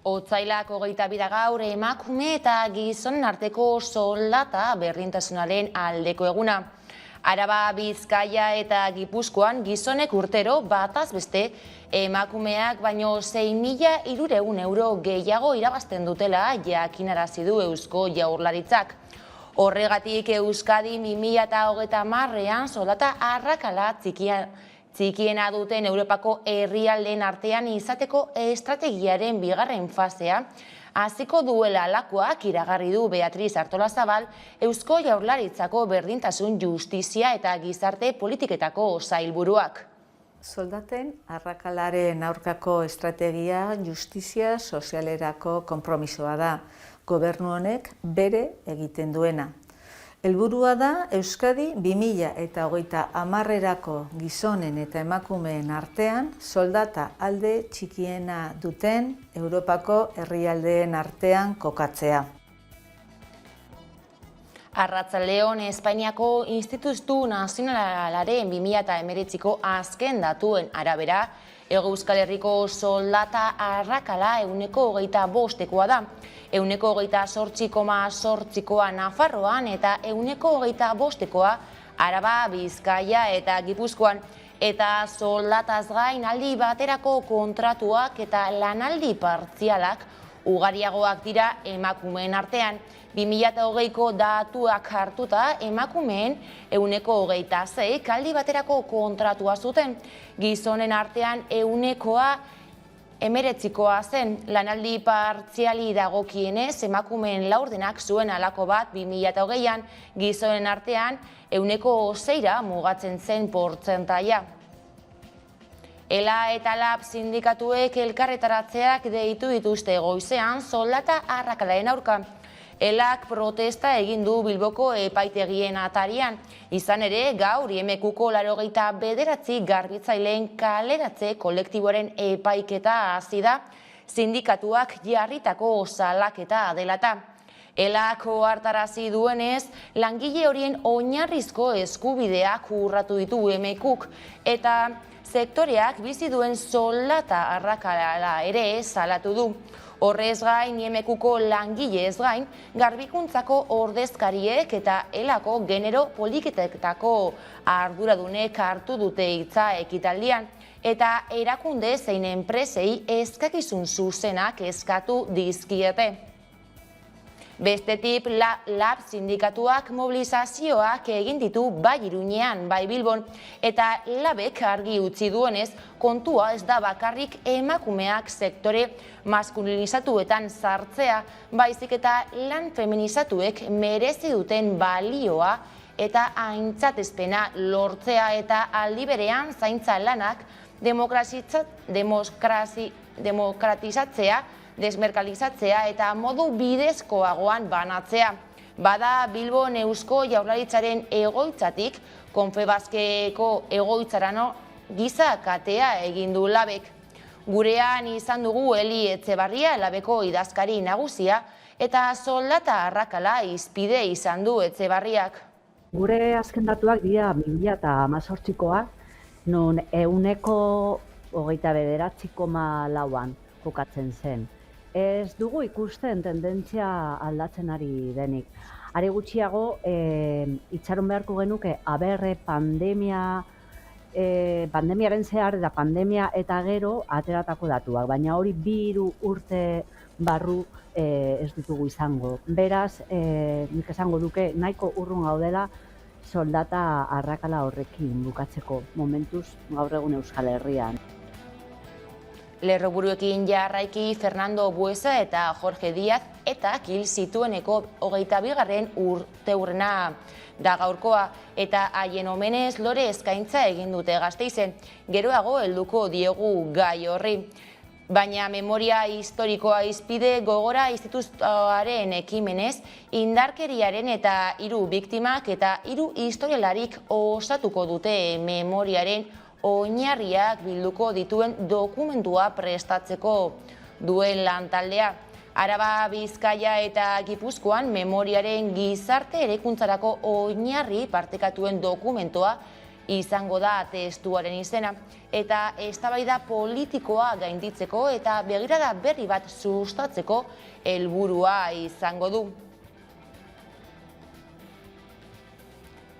Otsailak 22 gaur emakume eta gizonen arteko soldata berdintasunaren aldeko eguna. Araba, Bizkaia eta Gipuzkoan gizonek urtero bataz beste emakumeak baino 6.300 euro gehiago irabazten dutela jakinarazi du Eusko Jaurlaritzak. Horregatik Euskadi 2030ean soldata arrakala txikiena duten Europako herrialdeen artean izateko estrategiaren bigarren fasea hasiko duela lakoak iragarri du Beatriz Artolazabal, Eusko Jaurlaritzako berdintasun, justizia eta gizarte politiketako sailburuak. Soldaten arrakalaren aurkako estrategia justizia sozialerako konpromisoa da, gobernu honek bere egiten duena. Helburua da Euskadi 2030erako gizonen eta emakumeen artean soldata alde txikiena duten Europako herrialdeen artean kokatzea. Arratsaldeon, Espainiako Institutu Nazionalaren 2019ko azken datuen arabera, Hego Euskal Herriko soldata arrakala 25%koa da. 28,8koa Nafarroan eta 25%koa Araba, Bizkaia eta Gipuzkoan. Eta soldataz gain aldi baterako kontratuak eta lanaldi partzialak ugariagoak dira emakumeen artean. 2020ko datuak hartuta emakumeen 26% aldi baterako kontratua zuten. Gizonen artean 19%koa zen. Lanaldi partziali dagokienez emakumeen laurdenak zuen halako bat 2020an, gizonen artean 6% mugatzen zen portzentaia. ELA eta LAB sindikatuek elkarretaratzeak deitu dituzte goizean soldata arrakalaren aurka. ELAk protesta egin du Bilboko epaitegien atarian. Izan ere, gaur IMQko 89 garbitzaileen kaleratze kolektiboaren epaiketa hasi da, sindikatuak jarritako salaketa delata. ELAk ohartarazi duenez, langile horien oinarrizko eskubideak urratu ditu IMQk eta sektoreak bizi duen soldata arrakala ere salatu du. Horrez gain, IMQko langileez gain, garbikuntzako ordezkariek eta ELAko genero politiketetako arduradunek hartu dute hitza ekitaldian, eta erakunde zein enpresei eskakizun zuzenak eskatu dizkiete. Bestetik, LAB sindikatuak mobilizazioak egin ditu bai Iruñean, bai Bilbon, eta LABek argi utzi duenez, kontua ez da bakarrik emakumeak sektore maskulinizatuetan sartzea, baizik eta lan feminizatuek merezi duten balioa eta aintzatespena lortzea eta aldi berean zaintza lanak demokratizatzea, desmerkalizatzea eta modu bidezkoagoan banatzea. Bada Bilbon Eusko Jaurlaritzaren egoitzatik, Confebaskeko egoitzarano giza katea egin du LABek. Gurean izan dugu Eli Etxebarria, LABeko idazkari nagusia, eta soldata arrakala hizpide izan du Etxebarriak. Gure azken datuak dira 2018koak, non 29,9an kokatzen zen. Ez dugu ikusten tendentzia aldatzen ari denik. Are gutxiago, itxaron beharko genuke, pandemiaren zehar eta pandemia eta gero ateratako datuak, baina hori 2 urte barru ez ditugu izango. Beraz, nik esango duke nahiko urrun gaudela soldata arrakala horrekin bukatzeko momentuz gaur egun Euskal Herrian. Lerroburuekin jarraiki Fernando Buesa eta Jorge Díaz eta hil zitueneko 22. urteurrena da gaurkoa eta haien omenez lore eskaintza egin dute Gasteizen. Geroago helduko diegu gai horri. Baina memoria historikoa hizpide gogora instituzioaren ekimenez, indarkeriaren eta 3 biktimak eta 3 historialarik osatuko dute memoriaren oinarriak bilduko dituen dokumentua prestatzeko duen lantaldea. Araba, Bizkaia eta Gipuzkoan memoriaren gizarte erakuntzarako oinarri partekatuen dokumentua izango da testuaren izena, eta eztabaida politikoa gainditzeko eta begirada berri bat sustatzeko helburua izango du.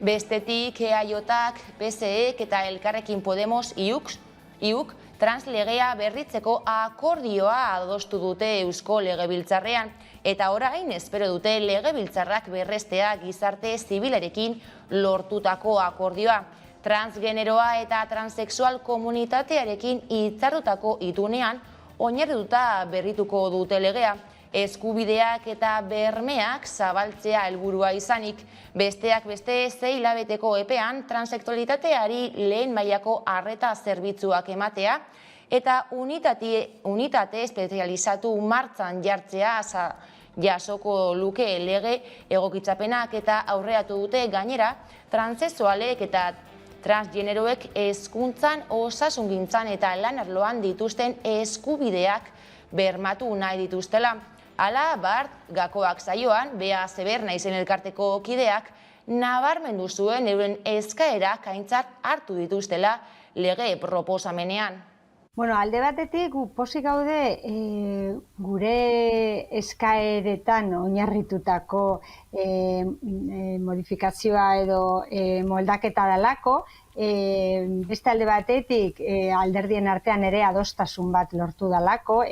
Bestetik, EAJak, PSEk eta Elkarrekin Podemos IUK translegea berritzeko akordioa adostu dute Eusko Legebiltzarrean, eta orain espero dute Legebiltzarrak berrestea gizarte zibilarekin lortutako akordioa. Transgeneroa eta transexual komunitatearekin hitzartutako itunean oinarrituta berrituko dute legea, eskubideak eta bermeak zabaltzea helburua izanik, besteak beste 6 hilabeteko epean transexualitateari lehen mailako arreta zerbitzuak ematea eta unitate espezializatu martxan jartzea jasoko luke lege egokitzapenak, eta aurreatu dute gainera transexualek eta transgeneroek hezkuntzan, osasungintzan eta lan arloan dituzten eskubideak bermatu nahi dituztela. Hala, Bart Gakoak saioan, Bea Zeberna izen elkarteko kideak, nabarmendu zuen euren eskaerak aintzat hartu dituztela lege proposamenean. Bueno, alde batetik, gu pozik gaude gure eskaeretan oinarritutako modifikazioa edo moldaketa dalako, beste alde batetik alderdien artean ere adostasun bat lortu dalako,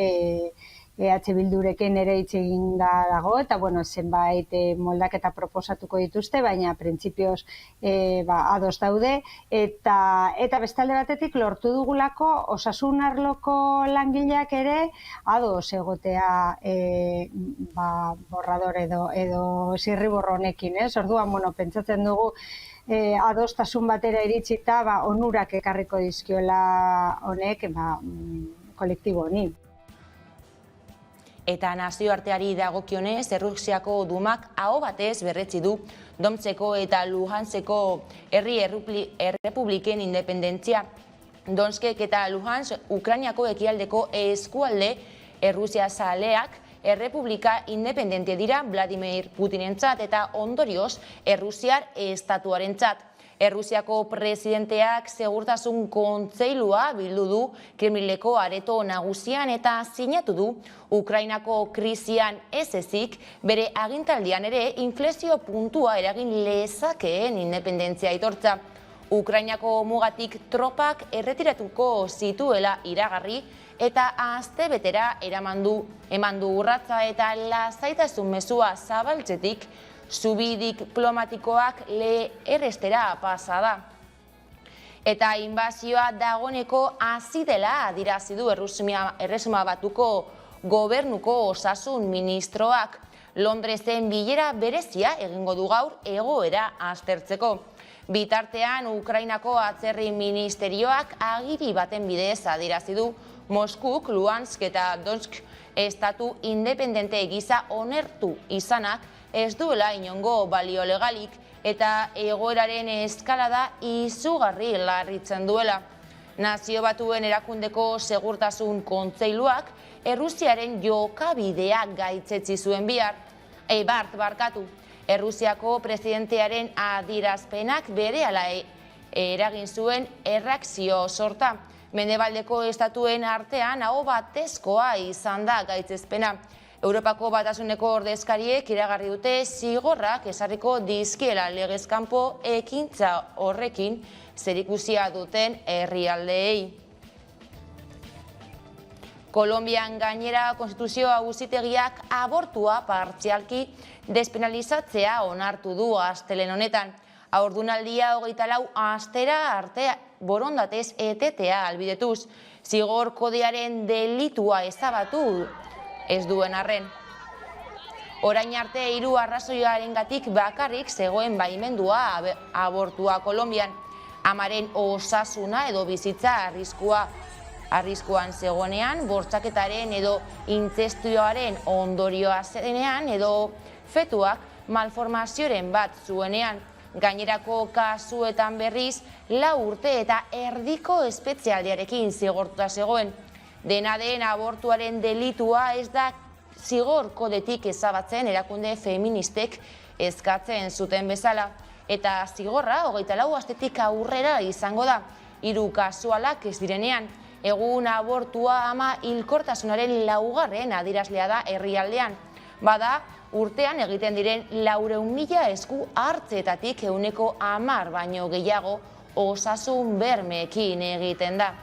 EH Bildurekin ere hitz egin dago, eta zenbait moldaketa proposatuko dituzte, baina printzipioz ados daude, eta beste alde batetik lortu dugulako osasun arloko langileak ere ados egotea borrador edo zirriborro honekin, ez? Orduan, pentsatzen dugu adostasun batera iritsita onurak ekarriko dizkiola honek kolektibo honi. Eta nazioarteari dagokionez, Errusiako Dumak aho batez berretsi du Donetskeko eta Luhanskeko herri errepubliken independentzia. Donetsk eta Luhansk Ukrainiako ekialdeko eskualde Errusia zaleak errepublika independente dira Vladimir Putinentzat eta ondorioz Errusiar estatuarentzat. Errusiako presidenteak segurtasun kontseilua bildu du Kremlineko areto nagusian eta sinatu du Ukrainako krisian ez ezik bere agintaldian ere inflexio puntua eragin lezakeen independentzia aitortza. Ukrainako mugatik tropak erretiratuko zituela iragarri eta astebetera eman du urratsa eta lasaitasun mezua zabaltzetik zubi diplomatikoak leherrestera pasa da. Eta inbazioa dagoeneko hasi dela adierazi du Erresuma Batuko gobernuko osasun ministroak. Londresen bilera berezia egingo du gaur egoera aztertzeko. Bitartean, Ukrainako atzerri ministerioak agiri baten bidez adierazi du Moskuk, Luhansk eta Donetsk estatu independente gisa onertu izanak ez duela inongo balio legalik eta egoeraren eskalada izugarri larritzen duela. Nazio Batuen erakundeko segurtasun kontseiluak Errusiaren jokabidea gaitzetsi zuen bart. Errusiako presidentearen adierazpenak berehala eragin zuen erreakzio sorta. Mendebaldeko estatuen artean aho batezkoa izan da gaitzespena. Europako Batasuneko ordezkariek iragarri dute zigorrak ezarriko dizkiela legez kanpo ekintza horrekin zerikusia duten herrialdeei. Kolonbian gainera Konstituzio Auzitegiak abortua partzialki despenalizatzea onartu du astelehen honetan. Haurdunaldia 24 astera arte borondatez etetea albidetuz, zigor kodearen delitua ezabatu ez duen arren. Orain arte 3 arrazoiarengatik bakarrik zegoen baimendua abortua Kolonbian. Amaren osasuna edo bizitza arriskuan zegoenean, bortxaketaren edo intzestioaren ondorioa zenean edo fetuak malformazioren bat zuenean. Gainerako kasuetan berriz 4 urte eta erdiko espetzialdiarekin zigortuta zegoen. Dena den abortuaren delitua ez da zigor kodetik ezabatzen erakunde feministek eskatzen zuten bezala. eta zigorra 24 astetik aurrera izango da. 3 kasualak ez direnean, egun abortua ama hilkortasunaren laugarren adierazlea da herrialdean. Bada, urtean egiten diren 400.000 esku hartzeetatik 10% baino gehiago osasun bermeekin egiten da.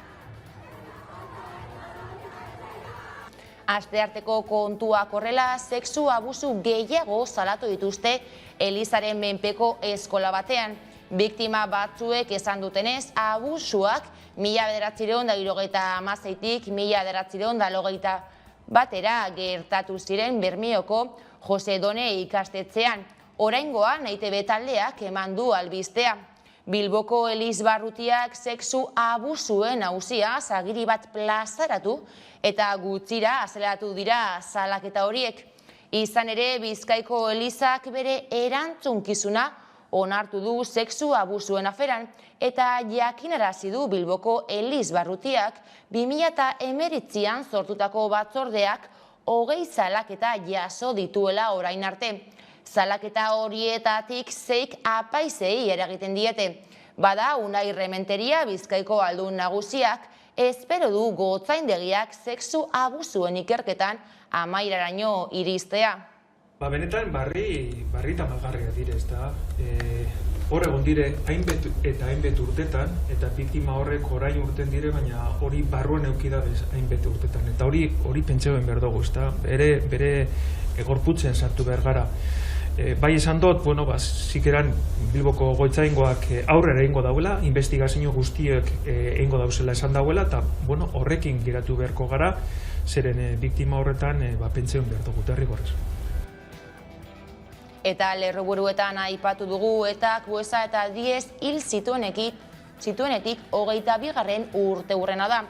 Astearteko kontuak horrela, sexu abusu gehiago salatu dituzte Elizaren menpeko eskola batean. Biktima batzuek esan dutenez, abusuak 1976tik 1980 batera gertatu ziren Bermeoko Jose Done ikastetxean. Oraingoan EITB taldeak eman du albistea. Bilboko Elizbarrutiak sexu abusuen auzia agiri bat plazaratu eta gutxira azeleratu dira salaketa horiek. Izan ere, Bizkaiko Elizak bere erantzunkizuna onartu du sexu abusuen aferan eta jakinarazi du Bilboko Elizbarrutiak 2019an sortutako batzordeak 20 salaketa jaso dituela orain arte. Salaketa horietatik 6 apaizei eragiten diete. Bada, Unai Rementeria Bizkaiko aldun nagusiak espero du gotzaindegiak sexu abusuen ikerketan amaieraraino iristea. Benetan barri tamalgarria dire, ezta. Hor egon dire hainbet eta hainbet urtetan, eta biktima horrek orain urten dire, baina hori barruan eukidabez hainbet urtetan. Eta hori pentseuen behar dugu, ezta. Bere gorputzen sartu behar gara. Bai esan dut, zikeran Bilboko goitzaingoak aurrera egingo dauela, investigazio guztiek egingo dauzela esan dauela, eta horrekin geratu beharko gara, zeren biktima horretan pentseuen behar dugu, derrigorrez. Eta lerroburuetan aipatu dugu eta Buesa eta Diez hil zituenetik 22. urteurrena da.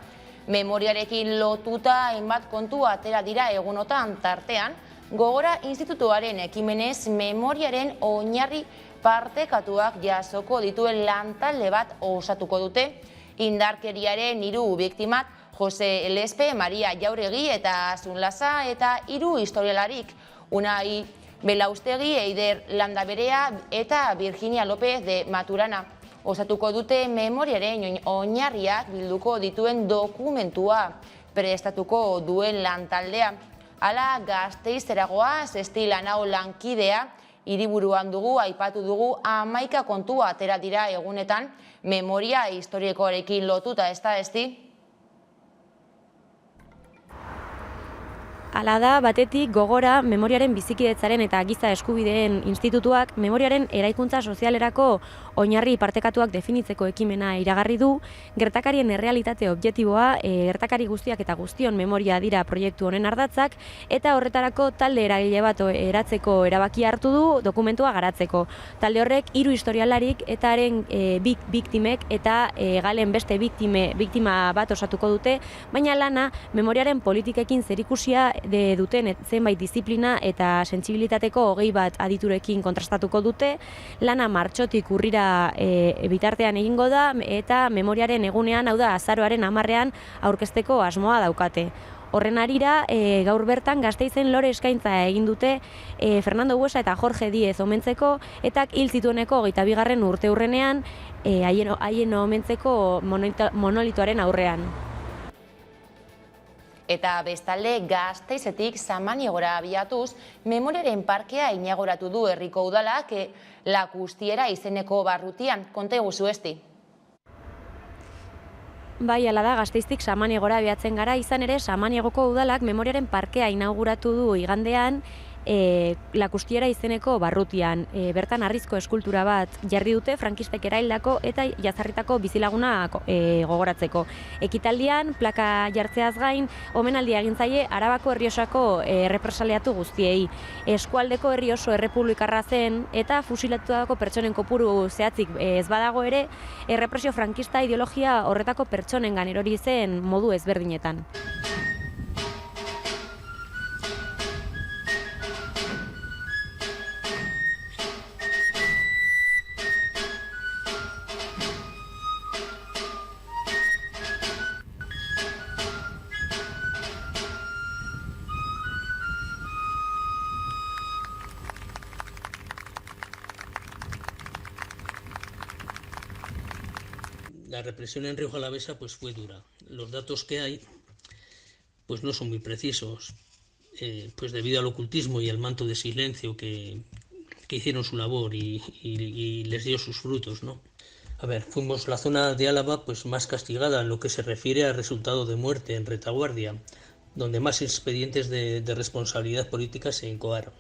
Memoriarekin lotuta hainbat kontu atera dira egunotan tartean, Gogora Institutuaren ekimenez memoriaren oinarri partekatuak jasoko dituen lantalde bat osatuko dute. Indarkeriaren 3 biktimak, Jose Lespe, Maria Jauregi eta Asun Laza eta 3 historialarik, Unai Belaustegi, Eider Landaberea eta Virginia López de Maturana. Osatuko dute memoriaren oinarriak bilduko dituen dokumentua prestatuko duen lantaldea. Hala Gasteizeragoa, Zesti Lanao lankidea, hiriburuan dugu, aipatu dugu 11 kontua atera dira egunetan, memoria historikoarekin lotuta, ez da, Esti? Hala da, batetik Gogora Memoriaren Bizikidetzaren eta Giza Eskubideen Institutuak memoriaren eraikuntza sozialerako oinarri partekatuak definitzeko ekimena iragarri du, gertakarien errealitate objektiboa, gertakari guztiak eta guztion memoria dira proiektu honen ardatzak, eta horretarako talde eragile bat eratzeko erabaki hartu du dokumentua garatzeko. Talde horrek 3 historialarik eta haren biktimek eta galen beste biktima bat osatuko dute, baina lana memoriaren politikekin zerikusia duten zenbait disiplina eta sentsibilitateko 21 aditurekin kontrastatuko dute. Lana martxotik urrira bitartean egingo da eta memoriaren egunean, hau da azaroaren 10ean aurkezteko asmoa daukate. Horren harira, gaur bertan Gasteizen lore eskaintza egin dute Fernando Buesa eta Jorge Diez omentzeko, eta hil zitueneko 22. urteurrenean haien omentzeko monolitoaren aurrean. Eta bestalde Gasteizetik Samaniegora abiatuz, memoriaren parkea inauguratu du herriko udalak Lakustiera izeneko barrutian. Konta eguzu, Esti. Bai, hala da, Gasteiztik Samaniegora abiatzen gara, izan ere Samaniegoko udalak memoriaren parkea inauguratu du igandean, Lakustiera izeneko barrutian. Bertan harrizko eskultura bat jarri dute frankistek eraildako eta jazarritako bizilaguna gogoratzeko. Ekitaldian, plaka jartzeaz gain, omenaldia egin zaie Arabako Errioxako errepresaliatu guztiei. Eskualdeko Errioxo errepublikarra zen eta fusilatutako pertsonen kopuru zehatzik ez badago ere, errepresio frankista ideologia horretako pertsonengan erori zen modu ezberdinetan. la represión en Rioja Alavesa pues fue dura. Los datos que hay pues no son muy precisos, pues debido al ocultismo y al manto de silencio que hicieron su labor y les dio sus frutos, ¿no? A ver, fuimos la zona de Álava pues más castigada en lo que se refiere al resultado de muerte en retaguardia, donde más expedientes de responsabilidad política se incoaron.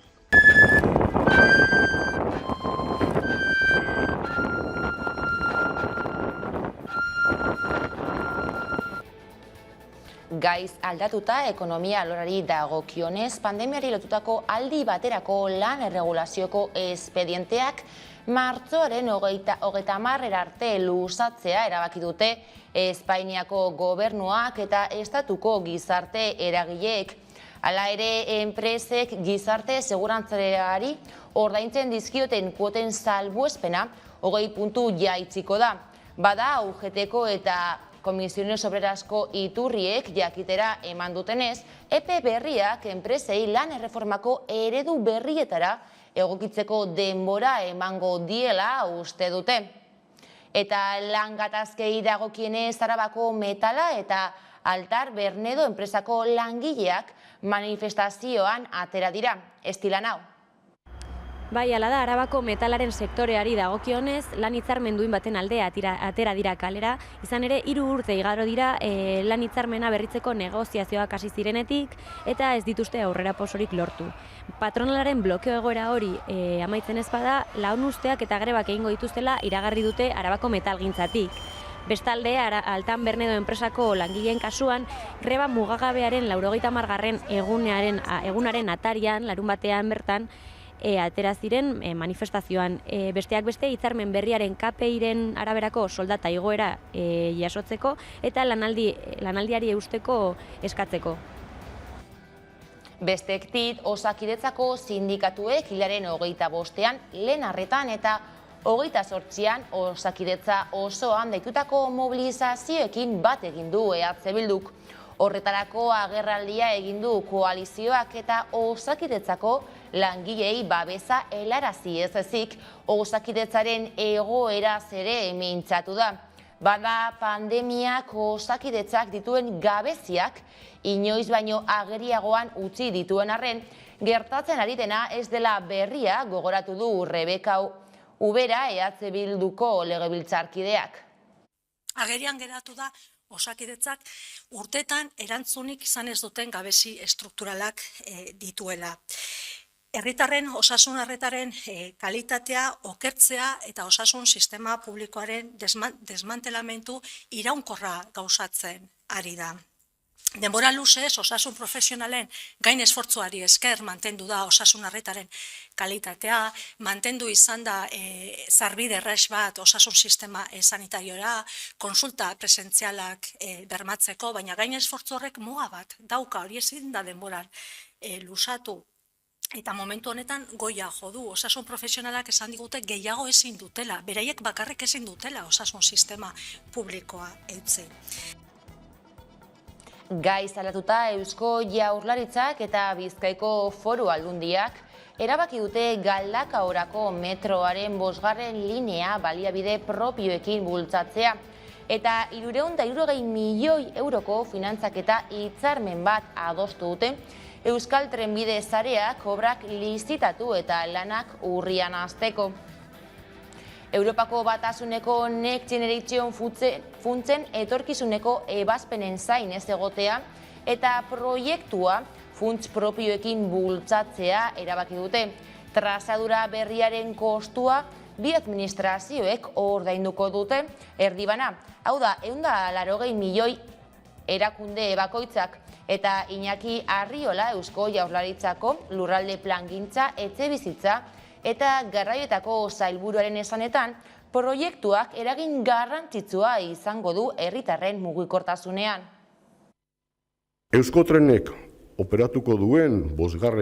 Gaiz aldatuta ekonomia alorari dagokionez, pandemiari lotutako aldi baterako lan erregulazioko espedienteak martxoaren 30 arte luzatzea erabaki dute Espainiako gobernuak eta estatuko gizarte eragileek. Hala ere, enpresek gizarte segurantzari ordaintzen dizkioten kuoten salbuespena 20 puntu jaitsiko da. Bada, UGT-ko eta Komisiones Obrerasko iturriek jakitera eman dutenez, epe berriak enpresei lan erreformako eredu berrietara egokitzeko denbora emango diela uste dute. Eta lan gatazkei dagokienez Arabako Metala eta Altar Bernedo enpresako langileak manifestazioan atera dira. Estilan hau. Bai, hala da, Arabako metalaren sektoreari dagokionez, lan hitzarmen duin baten aldea atera dira kalera, izan ere 3 urte igaro dira lan hitzarmena berritzeko negoziazioak hasi zirenetik eta ez dituzte aurrera pausorik lortu. Patronalaren blokeo egoera hori amaitzen ez bada, lan uzteak eta grebak egingo dituztela iragarri dute Arabako metalgintzatik. Bestalde, Altan Bernedo enpresako langileen kasuan, greba mugagabearen 80. egunaren atarian, larunbatean bertan, atera ziren manifestazioan. Besteak beste, hitzarmen berriaren KPI-ren araberako soldata igoera jasotzeko eta lanaldiari eusteko eskatzeko. Bestektit, Osakidetzako sindikatuek hilaren 25ean lehen arretan eta 28ean Osakidetza osoan deitutako mobilizazioekin bat egin du EH Bilduk. Horretarako agerraldia egin du koalizioak eta Osakidetzako langilei babesa helarazi ez ezik, Osakidetzaren egoeraz ere mintzatu da. Bada, pandemiak Osakidetzak dituen gabeziak inoiz baino ageriagoan utzi dituen arren, gertatzen ari dena ez dela berria gogoratu du Rebeka Ubera EH Bilduko legebiltzarkideak. Agerian geratu da Osakidetzak urtetan erantzunik izan ez duten gabezi estrukturalak dituela. Herritarren osasun arretaren kalitatea okertzea eta osasun sistema publikoaren desmantelamentu iraunkorra gauzatzen ari da. Denbora luzez osasun profesionalen gain esfortzuari esker mantendu da osasun arretaren kalitatea, mantendu izan da sarbide erraz bat osasun sistema sanitariora, konsulta presentzialak bermatzeko, baina gain esfortzu horrek muga bat dauka, hori ezin da denboran luzatu. Eta momentu honetan goia jo du, osasun profesionalak esan digute gehiago ezin dutela, beraiek bakarrik ezin dutela osasun sistema publikoa eutsi. Gaiz aldatuta Eusko Jaurlaritzak eta Bizkaiko Foru Aldundiak erabaki dute Galdakaorako metroaren 5. linea baliabide propioekin bultzatzea eta 360 milioi euroko finantzaketa hitzarmen bat adostu dute Euskal Trenbide sareak obrak lizitatu eta lanak urrian hasteko. Europako Batasuneko Next Generation funtsen etorkizuneko ebazpenen zain ez egotea eta proiektua funts propioekin bultzatzea erabaki dute. Trazadura berriaren kostua bi administrazioek ordainduko dute erdibana. Hau da, 180 milioi erakunde bakoitzak eta Iñaki Arriola Eusko Jaurlaritzako lurralde plangintza, etxebizitza eta garraioetako sailburuaren esanetan, proiektuak eragin garrantzitsua izango du herritarren mugikortasunean. Euskotrenek operatuko duen 5.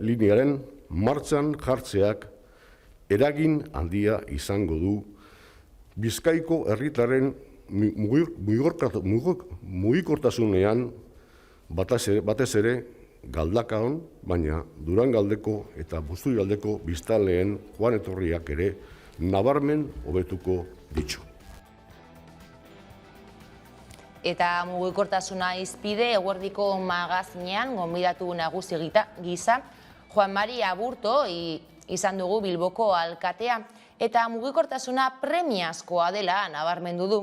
linearen martxan jartzeak eragin handia izango du Bizkaiko herritarren mugikortasunean batez ere Galdakaon, baina Durangaldeko eta Busturialdeko biztanleen joan etorriak ere nabarmen hobetuko ditu. Eta mugikortasuna izpide eguerdiko magazinean gonbidatu nagusi gisa Juan Mari Aburto izan dugu Bilboko alkatea eta mugikortasuna premiazkoa dela nabarmendu du.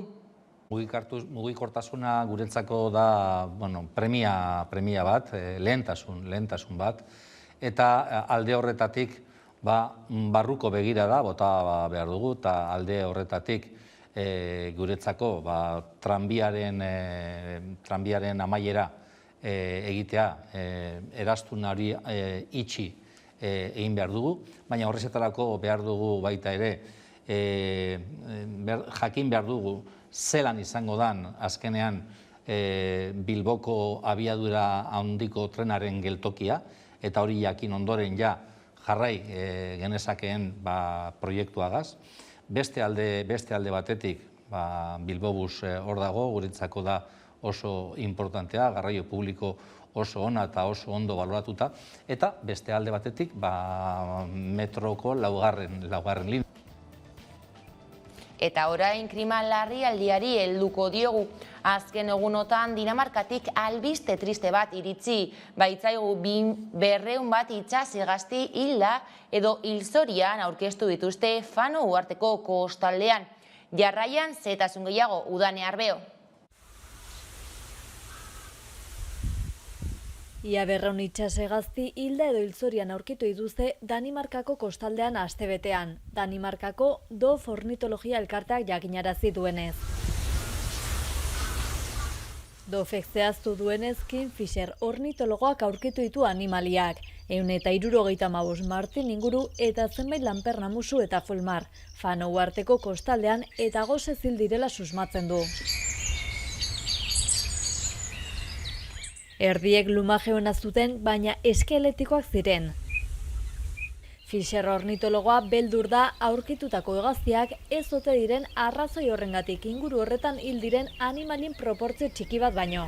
Mugikortasuna guretzako da premia bat, lehentasun bat, eta alde horretatik barruko begira da bota behar dugu, eta alde horretatik guretzako tranbiaren amaiera egitea, erastun hori itxi egin behar dugu, baina horrezetarako behar dugu baita ere, jakin behar dugu zelan izango dan azkenean Bilboko abiadura handiko trenaren geltokia, eta hori jakin ondoren jarrai genezakeen proiektuagaz. Beste alde batetik Bilbobus hor dago, guretzako da oso importantea, garraio publiko oso ona eta oso ondo baloratuta, eta beste alde batetik metroko laugarren linea. Eta orain klima larrialdiari helduko diogu. Azken egunotan Dinamarkatik albiste triste bat iritzi. Baitzaigu 200 bat itsas hegazti hilda edo hilzorian aurkeztu dituzte Fano uharteko kostaldean. Jarraian zetasun gehiago Udane Arbeo. Ia 200 itsas hegazti hilda edo hilzorian aurkitu dituzte Danimarkako kostaldean astebetean. Danimarkako DOF ornitologia elkarteak jakinarazi duenez. DOFek zehaztu duenez Kingfisher ornitologoak aurkitu ditu animaliak. 175 martin inguru eta zenbait lanpernamusu eta fulmar. Fano uharteko kostaldean eta gose zil direla susmatzen du. Erdiek lumaje ona zuten, baina eskeletikoak ziren. Fisher ornitologoa beldur da aurkitutako hegaztiak ez ote diren arrazoi horrengatik inguru horretan hil diren animalien proportzio txiki bat baino.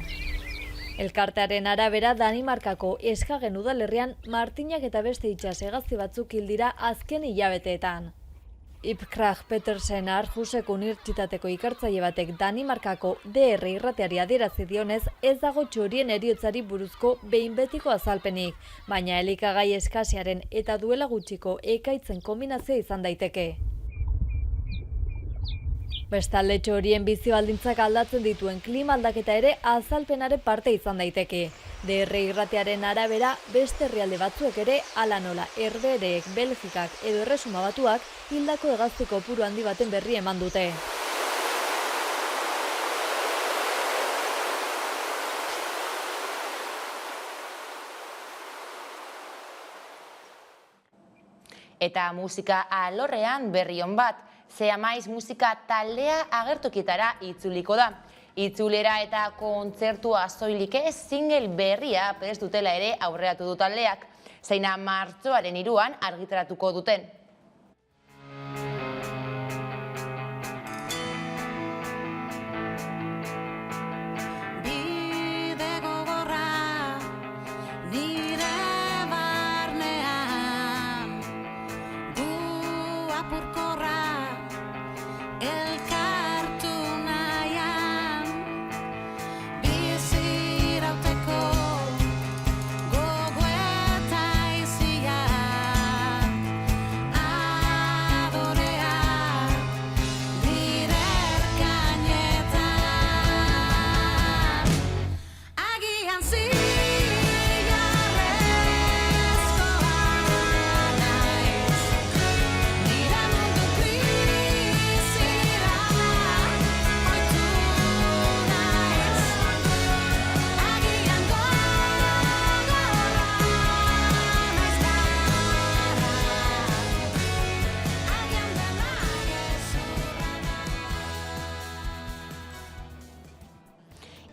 Elkartearen arabera Danimarkako Eskagen udalerrian martinak eta beste itsas hegazti batzuk hil dira azken hilabeteetan. Ib Krag Petersen Aarhuseko unibertsitateko ikertzaile batek Danimarkako DR irratiari adierazi dionez ez dago txorien heriotzari buruzko behin betiko azalpenik, baina elikagai eskasiaren eta duela gutxiko ekaitzen kombinazioa izan daiteke. Bestalde txorien bizi baldintzak aldatzen dituen klima aldaketa ere azalpenaren parte izan daiteke. DR irratiaren arabera beste herrialde batzuek ere hala nola Herbehereek, Belgikak edo Erresuma Batuak hildako hegazti kopuru handi baten berri eman dute. Eta musika alorrean berri on bat, Zea Maiz musika taldea agertokietara itzuliko da. Itzulera eta kontzertua soilik ez single berria prest dutela ere aurreratu du taldeak, zeina martxoaren 3 argitaratuko duten.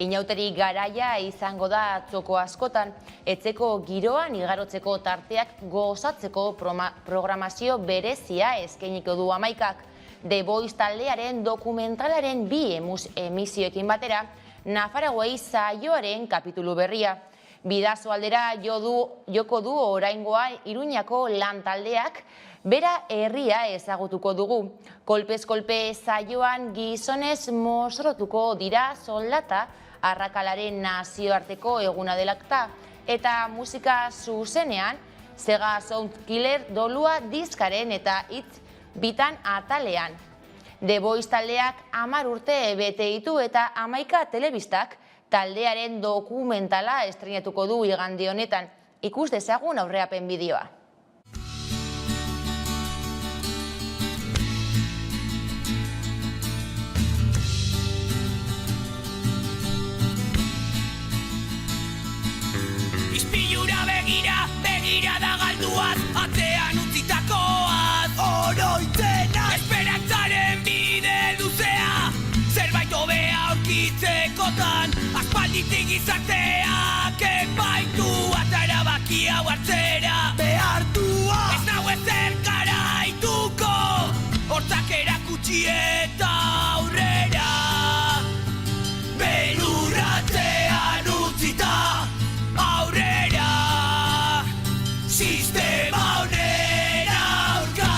Inauteri garaia izango da atzoko askotan, etzeko giroan igarotzeko tarteak gozatzeko programazio berezia eskainiko du Hamaikak. The Voice taldearen dokumentalaren 2 emisioekin batera, Nafarauei saioaren kapitulu berria. Bidazo aldera joko du oraingoa Iruñako lan taldeak, bera herria ezagutuko dugu. Kolpez kolpe saioan gizonez mozorrotuko dira soldata arrakalaren nazioarteko eguna delakta, eta musika zuzenean Sega Soundkiller dolua diskaren eta hitz bitan atalean. The Voice taldeak 10 urte bete ditu eta Hamaika telebistak taldearen dokumentala estreinatuko du igande honetan. Ikus dezagun aurreapen bideoa. Ispilura begira da galduaz, atzean utzitakoaz, oroitzena. Esperantzaren bide luzea, zerbait hobea aurkitzekotan, aspalditik gizarteak epaitu atarabakia hartzera behartua. Ez nago ezer garaituko, hortzak erakutsi eta aurrera, berurratzean utzita aurrera, sistema honen aurka.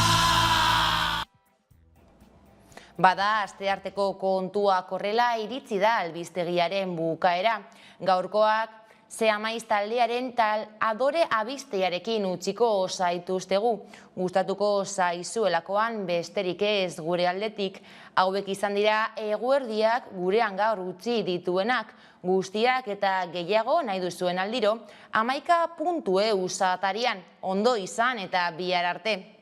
Bada, astearteko kontuak horrela iritsi da albistegiaren bukaera. Gaurkoak Zeamaiz taldearen Adore abistearekin utziko zaituztegu. Gustatuko zaizuelakoan besterik ez gure aldetik. Hauek izan dira eguerdiak gurean gaur utzi dituenak. Guztiak eta gehiago nahi duzuen aldiro, hamaika.eu atarian. Ondo izan eta bihar arte.